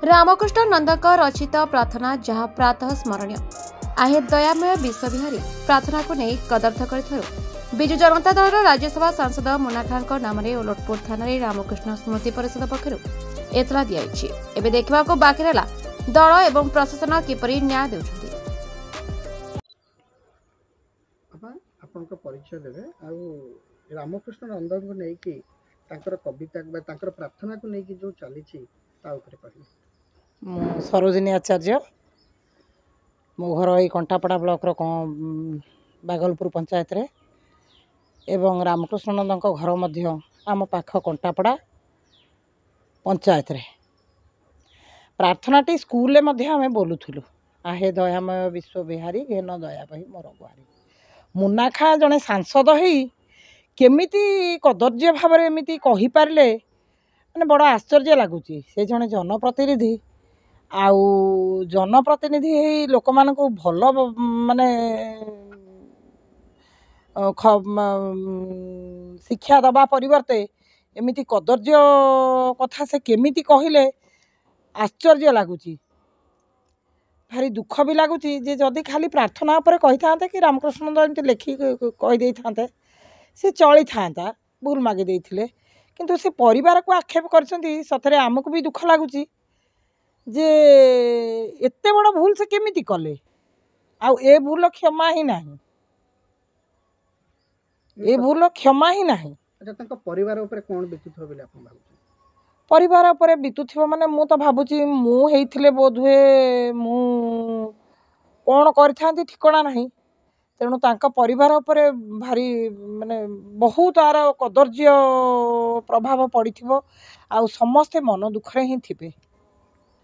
रामकृष्ण नंदक रचित प्रार्थना जहाँ प्रातः स्मरणीय आहे दयामय विश्वविहारी प्रार्थना को नहीं कदर्थ कर विजु जनता दल राज्यसभा सांसद मुन्ना खान नाम ओलटपुर थाना रामकृष्ण स्मृति परिषद पक्षर एतला दिखाई एवं देखा बाकी रहा दल एवं प्रशासन किपरि न्याय देउछथि। परिचय देवे रामकृष्ण नंदन को लेकिन कविता प्रार्थना को लेकिन जो चली सरोजिनी आचार्य मो घर ये कंटापड़ा ब्लॉक बागलपुर पंचायत रे एवं रामकृष्ण नंदन घर मध्य आम पाख कंटापड़ा पंचायत रे प्रार्थनाटी स्कूल आम बोलुलु आहे दयामय विश्वविहारी घेन दया पाई मोर गुहारी। मुन्ना खां जड़े सांसद ही केमिति कदर्य भाव एमती कहीपारे मैंने बड़ आश्चर्य लगुच से जड़े जनप्रतिनिधि आउ जनप्रतिनिधि लोक मान भल माने शिक्षा दबा परिवर्ते एमिति कदर्य कथा से केमिति कहले आश्चर्य लगुच भारी दुख भी लगुच जदि खाली प्रार्थना उपर कही था कि रामकृष्ण नंदन लेखि कहीदे था सी चली था भूल मागी देते किंतु से परिवार को आक्षेप कर सतरे आमको भी दुख लगुच जे एते बड़ भूल से केमिति कले आउ ए भूल क्षमा ही नहीं ए भूल क्षमा ही नहीं। अच्छा परिवार ऊपर कोन बितुथ हो बिले आपन भाबुछ परिवार ऊपर बितुथ माने मु तो भाबुची मु हेइथिले बोधुए मु कोन करथांती ठिकणा नहीं तेणु तांका परिवार ऊपर भारी माने बहुत आर कदर्य प्रभाव पड़िथिबो आउ समस्ते मन दुखरे ही थिबे।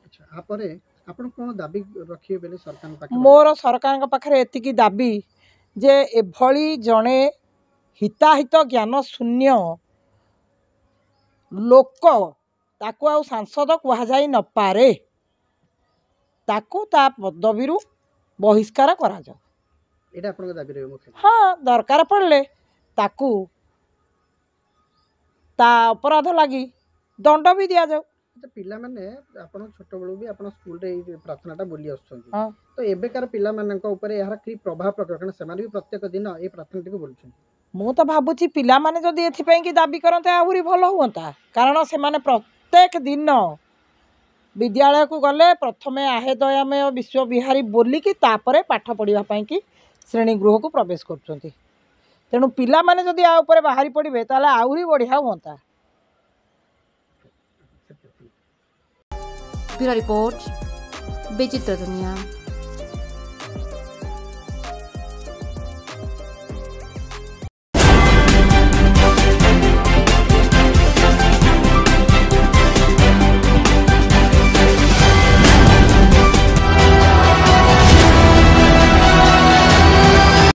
अच्छा आपरे आपण कोन दाबी रखिए बेले सरकार पाखे मोर सरकार पाखे एतिकी दाबी जे एभली जणे हिताहित ज्ञान शून्य लोक ताकू आउ सांसद कह जाई न पारे ताकू ता पदवी बहिष्कार करा जाओ एटा आपन दाबी रे मुखे हाँ दरकार पड़ले ताकू ता अपराध लगी दंड भी दिया जाओ। पिला माने आपण छोट बेलू भी आपण स्कूल रे प्रार्थनाटा बोली आछन हाँ तो एबेकार पिला मानक ऊपर यार की प्रभाव प्रकरण से भी प्रत्येक दिन ए प्रार्थनाटी को बोलछन मु तो भाबुची पिला माने जदी एथि कि दाबी करते आहुरी भल हुंता कारण से माने प्रत्येक दिन विद्यालय को गले प्रथमे आहे दयामय विश्वविहारी बोलिकी तापरे पाठ पढ़ा कि श्रेणी गृह को प्रवेश करछंती तेणु पिला माने जदी आ ऊपर बाहरी पड़े ताले आहुरी बढ़िया हुंता। ब्यूरो रिपोर्ट विचित्र दुनिया।